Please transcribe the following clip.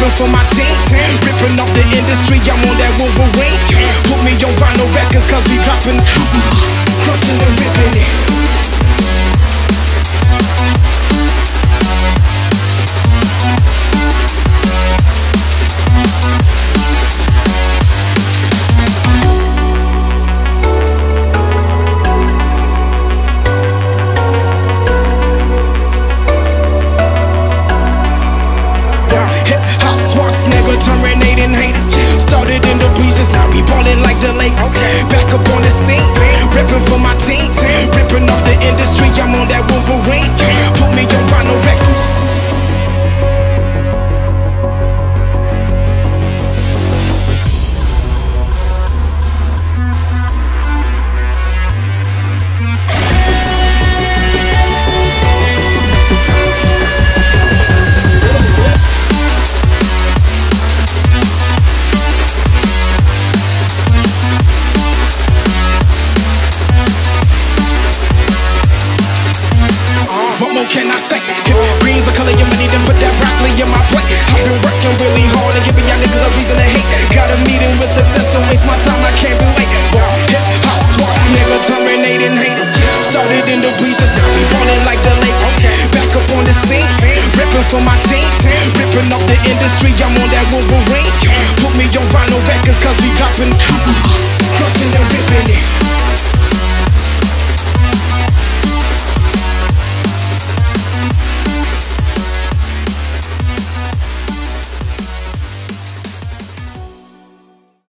ripping for my team, ripping off the industry, I'm on that Wolverine. Put me on vinyl records cause we dropping, crushing and ripping it. Terminating haters, started in the bleachers, now we ballin' like the Lakers. Back up on the scene, ripping for my team, ripping off the industry, I'm on that Wolverine. Put me on vinyl records. Can I say? Green's the color of money, then put that broccoli in my plate. I've been working really hard and giving y'all niggas a reason to hate. Got a meeting with success, don't waste my time, I can't be late. Hip hop swat, nigga, terminating haters. Started in the bleachers, now we ballin' like the Lakers. Back up on the scene, ripping for my team, ripping off the industry, I'm on that Wolverine. Put me on vinyl records cause we dropping, crushing and ripping it.